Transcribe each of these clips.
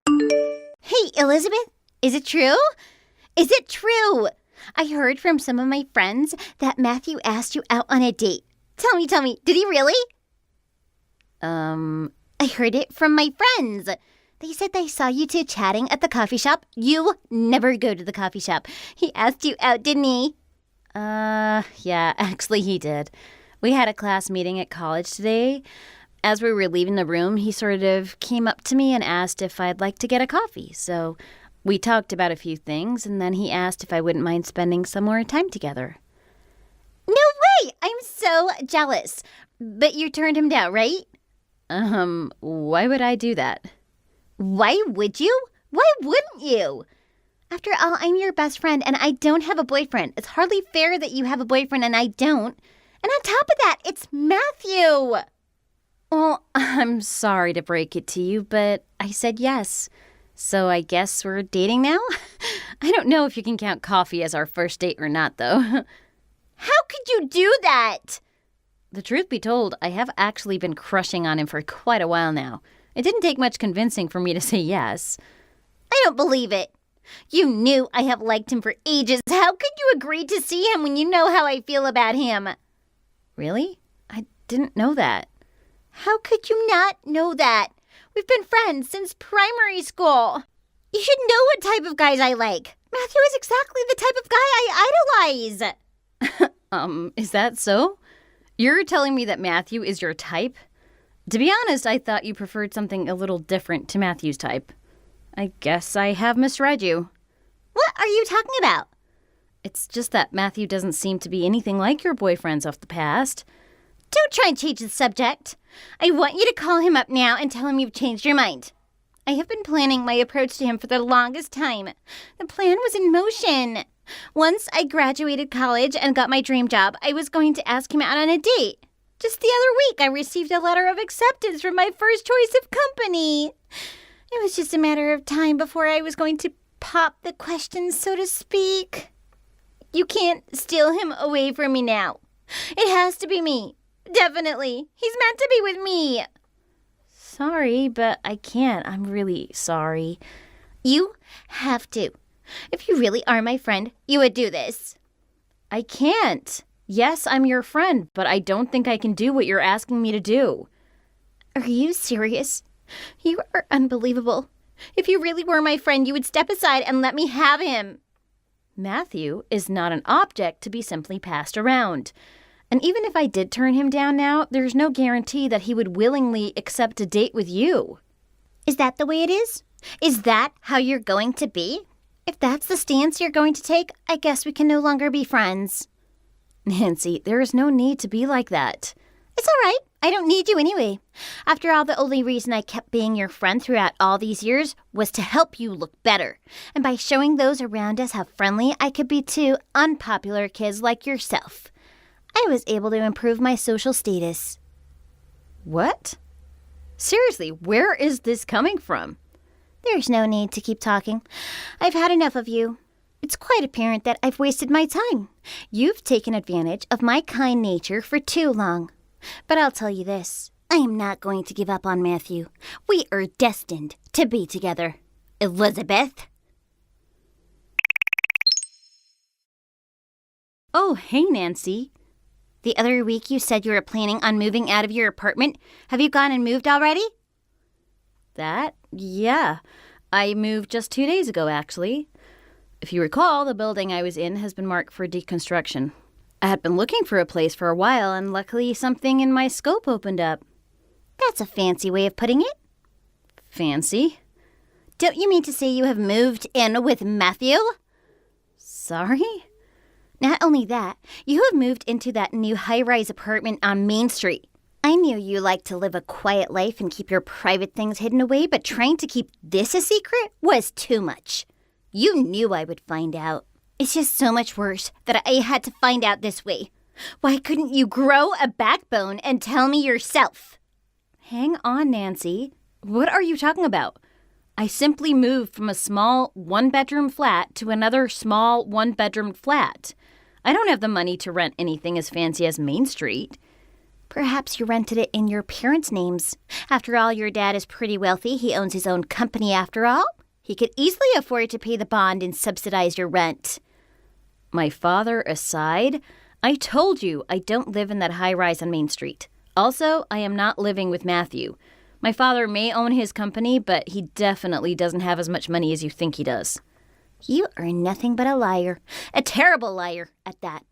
Hey, Elizabeth, is it true? Is it true? I heard from some of my friends that Matthew asked you out on a date. Tell me, did he really? I heard it from my friends. They said they saw you two chatting at the coffee shop. You never go to the coffee shop. He asked you out, didn't he? Yeah, actually he did. We had a class meeting at college today. As we were leaving the room, he sort of came up to me and asked if I'd like to get a coffee. So we talked about a few things, and then he asked if I wouldn't mind spending some more time together. No way! I'm so jealous. But you turned him down, right? Why would I do that? Why would you? Why wouldn't you? After all, I'm your best friend, and I don't have a boyfriend. It's hardly fair that you have a boyfriend and I don't. And on top of that, it's Matthew. Well, I'm sorry to break it to you, but I said yes. So I guess we're dating now? I don't know if you can count coffee as our first date or not, though. How could you do that? The truth be told, I have actually been crushing on him for quite a while now. It didn't take much convincing for me to say yes. I don't believe it. You knew I have liked him for ages. How could you agree to see him when you know how I feel about him? Really? I didn't know that. How could you not know that? We've been friends since primary school. You should know what type of guys I like. Matthew is exactly the type of guy I idolize. Is that so? You're telling me that Matthew is your type? To be honest, I thought you preferred something a little different to Matthew's type. I guess I have misread you. What are you talking about? It's just that Matthew doesn't seem to be anything like your boyfriends of the past. Don't try and change the subject. I want you to call him up now and tell him you've changed your mind. I have been planning my approach to him for the longest time. The plan was in motion. Once I graduated college and got my dream job, I was going to ask him out on a date. Just the other week, I received a letter of acceptance from my first choice of company. It was just a matter of time before I was going to pop the question, so to speak. You can't steal him away from me now. It has to be me. Definitely. He's meant to be with me. Sorry, but I can't. I'm really sorry. You have to. If you really are my friend, you would do this. I can't. Yes, I'm your friend, but I don't think I can do what you're asking me to do. Are you serious? You are unbelievable. If you really were my friend, you would step aside and let me have him. Matthew is not an object to be simply passed around. And even if I did turn him down now, there's no guarantee that he would willingly accept a date with you. Is that the way it is? Is that how you're going to be? If that's the stance you're going to take, I guess we can no longer be friends. Nancy, there is no need to be like that. It's all right. I don't need you anyway. After all, the only reason I kept being your friend throughout all these years was to help you look better. And by showing those around us how friendly I could be to unpopular kids like yourself, I was able to improve my social status. What? Seriously, where is this coming from? There's no need to keep talking. I've had enough of you. It's quite apparent that I've wasted my time. You've taken advantage of my kind nature for too long. But I'll tell you this, I am not going to give up on Matthew. We are destined to be together. Elizabeth? Oh, hey, Nancy. The other week you said you were planning on moving out of your apartment. Have you gone and moved already? Yeah. I moved just 2 days ago, actually. If you recall, the building I was in has been marked for deconstruction. I had been looking for a place for a while, and luckily something in my scope opened up. That's a fancy way of putting it. Fancy? Don't you mean to say you have moved in with Matthew? Sorry? Not only that, you have moved into that new high-rise apartment on Main Street. I knew you liked to live a quiet life and keep your private things hidden away, but trying to keep this a secret was too much. You knew I would find out. It's just so much worse that I had to find out this way. Why couldn't you grow a backbone and tell me yourself? Hang on, Nancy. What are you talking about? I simply moved from a small one-bedroom flat to another small one-bedroom flat. I don't have the money to rent anything as fancy as Main Street. Perhaps you rented it in your parents' names. After all, your dad is pretty wealthy. He owns his own company after all. He could easily afford to pay the bond and subsidize your rent. My father aside, I told you I don't live in that high-rise on Main Street. Also, I am not living with Matthew. My father may own his company, but he definitely doesn't have as much money as you think he does. You are nothing but a liar. A terrible liar, at that.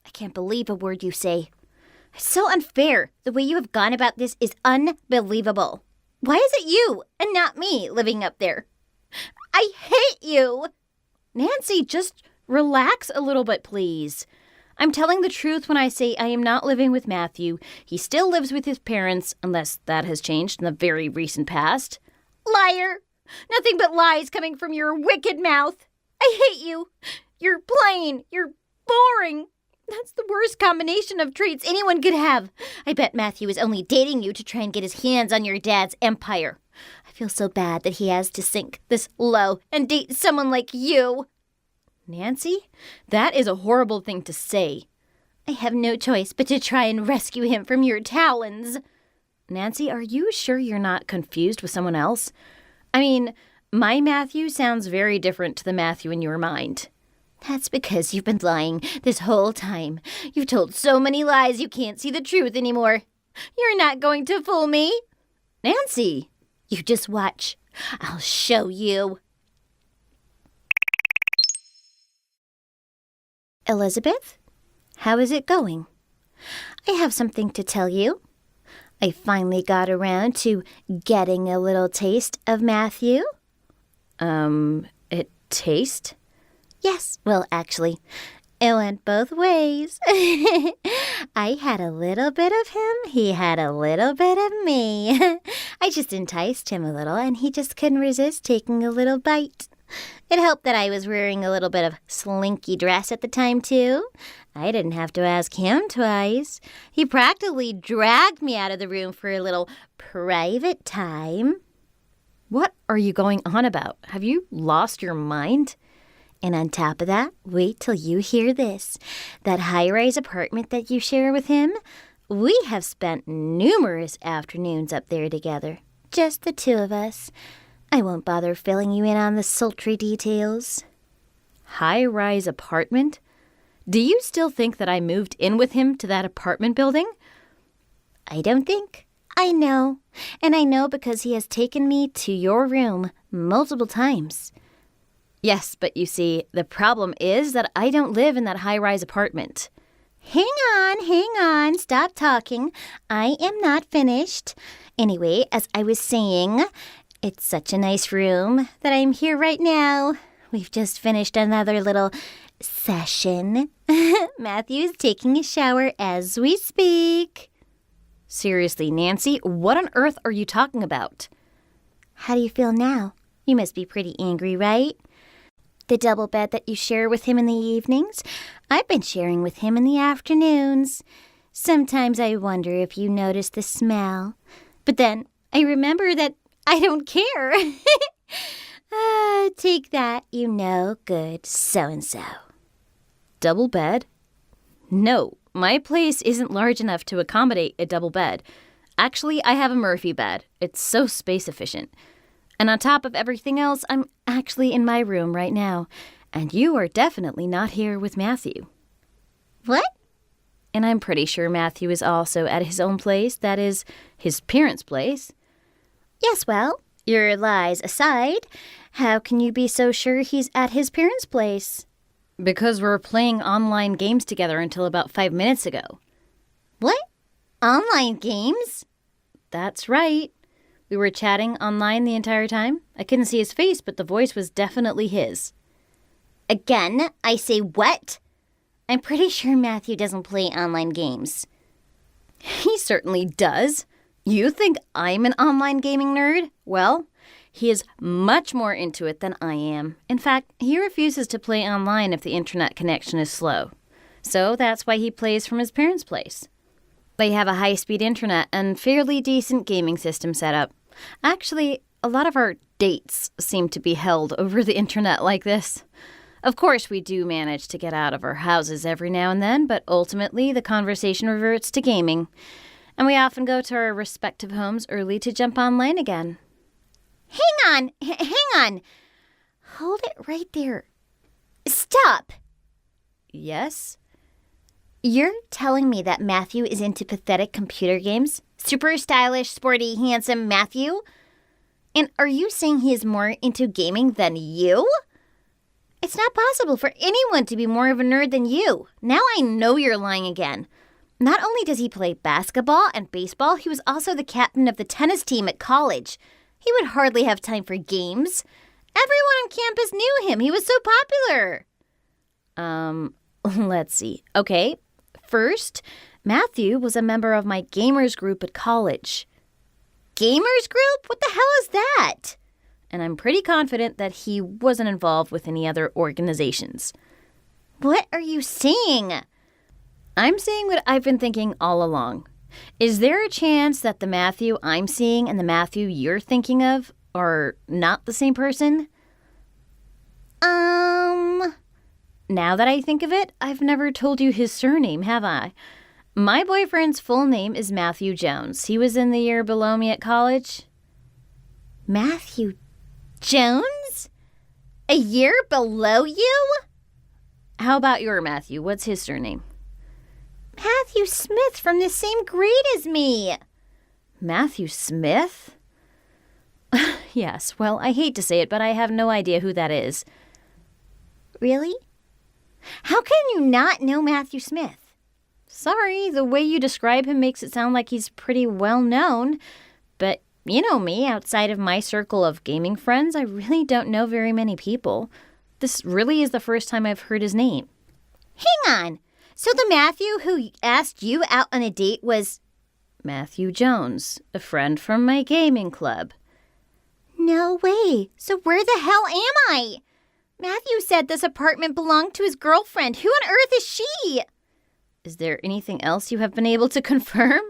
I can't believe a word you say. It's so unfair. The way you have gone about this is unbelievable. Why is it you and not me living up there? I hate you. Nancy, just relax a little bit, please. I'm telling the truth when I say I am not living with Matthew. He still lives with his parents, unless that has changed in the very recent past. Liar! Nothing but lies coming from your wicked mouth. I hate you. You're plain. You're boring. That's the worst combination of traits anyone could have. I bet Matthew is only dating you to try and get his hands on your dad's empire. I feel so bad that he has to sink this low and date someone like you. Nancy, that is a horrible thing to say. I have no choice but to try and rescue him from your talons. Nancy, are you sure you're not confused with someone else? I mean, my Matthew sounds very different to the Matthew in your mind. That's because you've been lying this whole time. You've told so many lies you can't see the truth anymore. You're not going to fool me. Nancy! You just watch. I'll show you. Elizabeth, how is it going? I have something to tell you. I finally got around to getting a little taste of Matthew. Taste? Yes, well, actually, it went both ways. I had a little bit of him, he had a little bit of me. I just enticed him a little, and he just couldn't resist taking a little bite. It helped that I was wearing a little bit of slinky dress at the time, too. I didn't have to ask him twice. He practically dragged me out of the room for a little private time. What are you going on about? Have you lost your mind? And on top of that, wait till you hear this. That high-rise apartment that you share with him, we have spent numerous afternoons up there together. Just the two of us. I won't bother filling you in on the sultry details. High-rise apartment? Do you still think that I moved in with him to that apartment building? I don't think. I know. And I know because he has taken me to your room multiple times. Yes, but you see, the problem is that I don't live in that high-rise apartment. Hang on. Stop talking. I am not finished. Anyway, as I was saying, it's such a nice room that I'm here right now. We've just finished another little session. Matthew's taking a shower as we speak. Seriously, Nancy, what on earth are you talking about? How do you feel now? You must be pretty angry, right? The double bed that you share with him in the evenings, I've been sharing with him in the afternoons. Sometimes I wonder if you notice the smell. But then I remember that I don't care. Take that, you know, good so-and-so. Double bed? No, my place isn't large enough to accommodate a double bed. Actually, I have a Murphy bed. It's so space efficient. And on top of everything else, I'm actually in my room right now. And you are definitely not here with Matthew. What? And I'm pretty sure Matthew is also at his own place, that is, his parents' place. Yes, well, your lies aside, how can you be so sure he's at his parents' place? Because we're playing online games together until about 5 minutes ago. What? Online games? That's right. We were chatting online the entire time. I couldn't see his face, but the voice was definitely his. Again, I say what? I'm pretty sure Matthew doesn't play online games. He certainly does. You think I'm an online gaming nerd? Well, he is much more into it than I am. In fact, he refuses to play online if the internet connection is slow. So that's why he plays from his parents' place. They have a high-speed internet and fairly decent gaming system set up. Actually, a lot of our dates seem to be held over the internet like this. Of course, we do manage to get out of our houses every now and then, but ultimately the conversation reverts to gaming. And we often go to our respective homes early to jump online again. Hang on. Hold it right there. Stop. Yes? You're telling me that Matthew is into pathetic computer games? Super stylish, sporty, handsome Matthew? And are you saying he is more into gaming than you? It's not possible for anyone to be more of a nerd than you. Now I know you're lying again. Not only does he play basketball and baseball, he was also the captain of the tennis team at college. He would hardly have time for games. Everyone on campus knew him. He was so popular. Let's see. Okay, first, Matthew was a member of my gamers group at college. Gamers group? What the hell is that? And I'm pretty confident that he wasn't involved with any other organizations. What are you saying? I'm saying what I've been thinking all along. Is there a chance that the Matthew I'm seeing and the Matthew you're thinking of are not the same person? Now that I think of it, I've never told you his surname, have I? My boyfriend's full name is Matthew Jones. He was in the year below me at college. Matthew Jones? A year below you? How about your Matthew? What's his surname? Matthew Smith from the same grade as me. Matthew Smith? Yes, well, I hate to say it, but I have no idea who that is. Really? How can you not know Matthew Smith? Sorry, the way you describe him makes it sound like he's pretty well known. But you know me, outside of my circle of gaming friends, I really don't know very many people. This really is the first time I've heard his name. Hang on. So the Matthew who asked you out on a date was... Matthew Jones, a friend from my gaming club. No way. So where the hell am I? Matthew said this apartment belonged to his girlfriend. Who on earth is she? Is there anything else you have been able to confirm?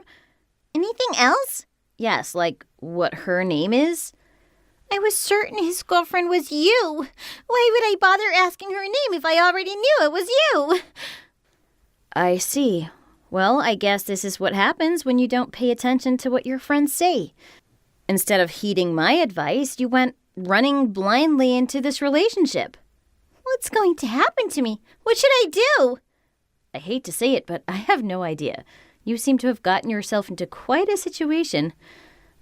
Anything else? Yes, like what her name is? I was certain his girlfriend was you. Why would I bother asking her name if I already knew it was you? I see. Well, I guess this is what happens when you don't pay attention to what your friends say. Instead of heeding my advice, you went running blindly into this relationship. What's going to happen to me? What should I do? I hate to say it, but I have no idea. You seem to have gotten yourself into quite a situation.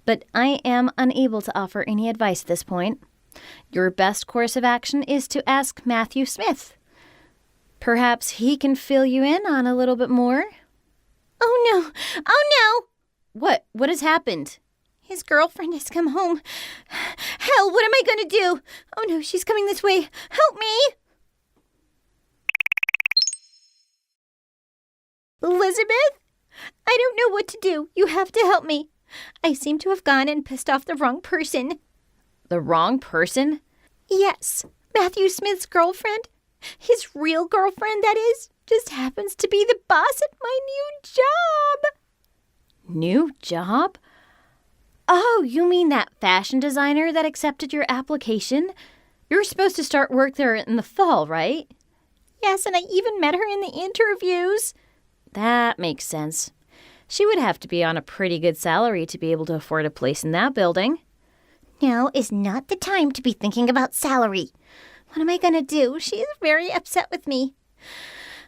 But I am unable to offer any advice at this point. Your best course of action is to ask Matthew Smith. Perhaps he can fill you in on a little bit more. Oh no! Oh no! What has happened? His girlfriend has come home. Hell, what am I going to do? Oh no, she's coming this way. Help me! Elizabeth? I don't know what to do. You have to help me. I seem to have gone and pissed off the wrong person. The wrong person? Yes. Matthew Smith's girlfriend. His real girlfriend, that is, just happens to be the boss at my new job. New job? Oh, you mean that fashion designer that accepted your application? You're supposed to start work there in the fall, right? Yes, and I even met her in the interviews. That makes sense. She would have to be on a pretty good salary to be able to afford a place in that building. Now is not the time to be thinking about salary. What am I going to do? She is very upset with me.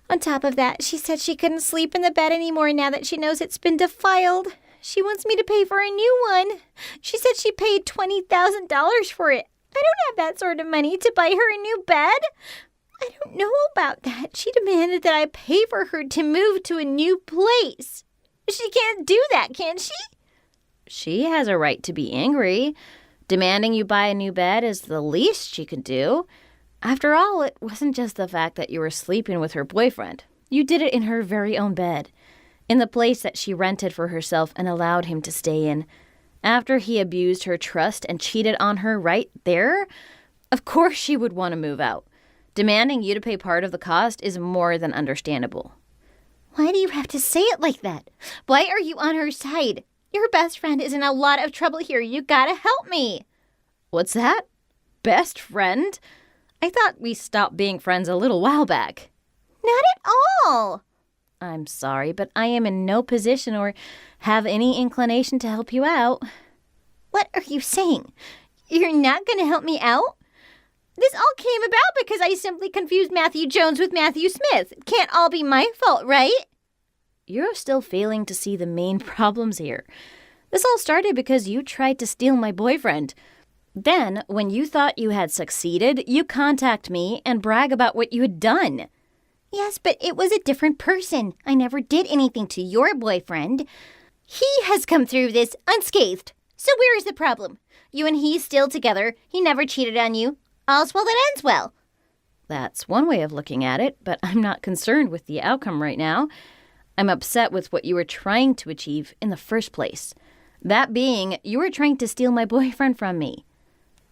On top of that, she said she couldn't sleep in the bed anymore now that she knows it's been defiled. She wants me to pay for a new one. She said she paid $20,000 for it. I don't have that sort of money to buy her a new bed. I don't know about that. She demanded that I pay for her to move to a new place. She can't do that, can she? She has a right to be angry. Demanding you buy a new bed is the least she could do. After all, it wasn't just the fact that you were sleeping with her boyfriend. You did it in her very own bed, in the place that she rented for herself and allowed him to stay in. After he abused her trust and cheated on her right there, of course she would want to move out. Demanding you to pay part of the cost is more than understandable. Why do you have to say it like that? Why are you on her side? Your best friend is in a lot of trouble here. You gotta help me. What's that? Best friend? I thought we stopped being friends a little while back. Not at all. I'm sorry, but I am in no position or have any inclination to help you out. What are you saying? You're not going to help me out? This all came about because I simply confused Matthew Jones with Matthew Smith. It can't all be my fault, right? You're still failing to see the main problems here. This all started because you tried to steal my boyfriend. Then, when you thought you had succeeded, you contact me and brag about what you had done. Yes, but it was a different person. I never did anything to your boyfriend. He has come through this unscathed. So where is the problem? You and he still together. He never cheated on you. All's well that ends well. That's one way of looking at it, but I'm not concerned with the outcome right now. I'm upset with what you were trying to achieve in the first place. That being, you were trying to steal my boyfriend from me.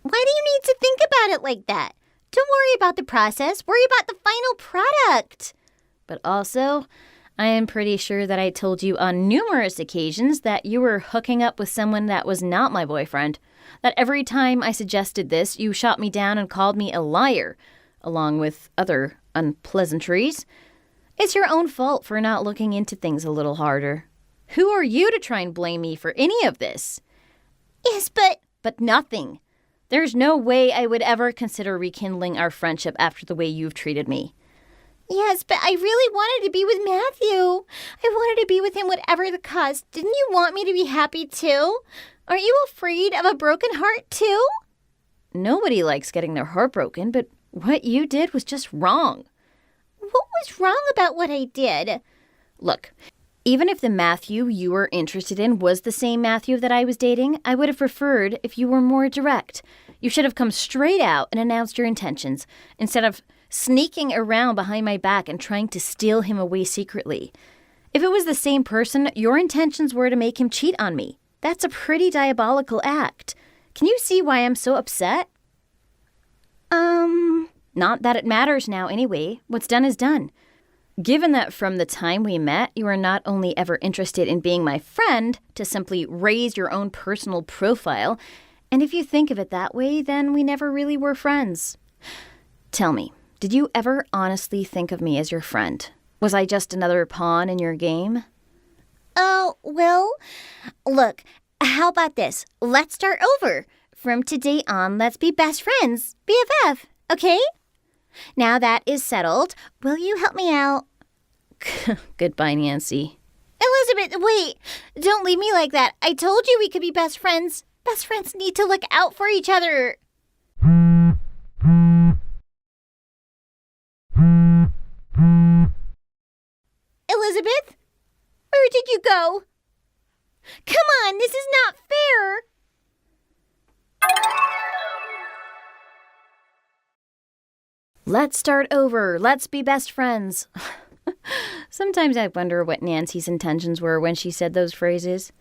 Why do you need to think about it like that? Don't worry about the process. Worry about the final product. But also, I am pretty sure that I told you on numerous occasions that you were hooking up with someone that was not my boyfriend. That every time I suggested this, you shot me down and called me a liar, along with other unpleasantries. It's your own fault for not looking into things a little harder. Who are you to try and blame me for any of this? Yes, but nothing. There's no way I would ever consider rekindling our friendship after the way you've treated me. Yes, but I really wanted to be with Matthew. I wanted to be with him whatever the cost. Didn't you want me to be happy too? Aren't you afraid of a broken heart too? Nobody likes getting their heart broken, but what you did was just wrong. What was wrong about what I did? Look, even if the Matthew you were interested in was the same Matthew that I was dating, I would have preferred if you were more direct. You should have come straight out and announced your intentions, instead of sneaking around behind my back and trying to steal him away secretly. If it was the same person, your intentions were to make him cheat on me. That's a pretty diabolical act. Can you see why I'm so upset? Not that it matters now anyway. What's done is done. Given that from the time we met, you were not only ever interested in being my friend to simply raise your own personal profile, and if you think of it that way, then we never really were friends. Tell me, did you ever honestly think of me as your friend? Was I just another pawn in your game? Oh, well, look, how about this? Let's start over. From today on, let's be best friends, BFF, okay? Now that is settled, will you help me out? Goodbye, Nancy. Elizabeth, wait. Don't leave me like that. I told you we could be best friends. Best friends need to look out for each other. Elizabeth? Where did you go? Come on, this is not fair. Let's start over. Let's be best friends. Sometimes I wonder what Nancy's intentions were when she said those phrases.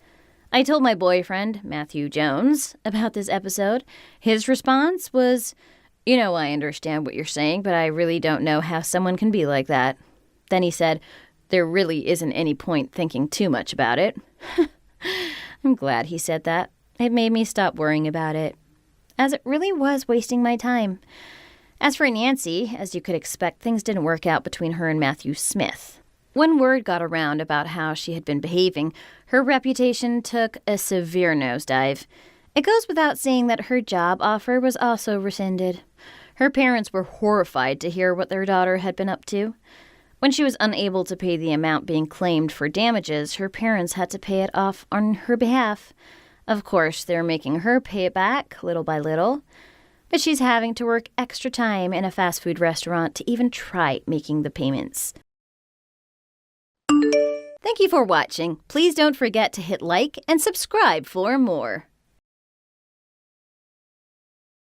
I told my boyfriend, Matthew Jones, about this episode. His response was, I understand what you're saying, but I really don't know how someone can be like that. Then he said, there really isn't any point thinking too much about it. I'm glad he said that. It made me stop worrying about it, as it really was wasting my time. As for Nancy, as you could expect, things didn't work out between her and Matthew Smith. When word got around about how she had been behaving, her reputation took a severe nosedive. It goes without saying that her job offer was also rescinded. Her parents were horrified to hear what their daughter had been up to. When she was unable to pay the amount being claimed for damages, her parents had to pay it off on her behalf. Of course, they're making her pay it back little by little. But she's having to work extra time in a fast food restaurant to even try making the payments. Thank you for watching. Please don't forget to hit like and subscribe for more.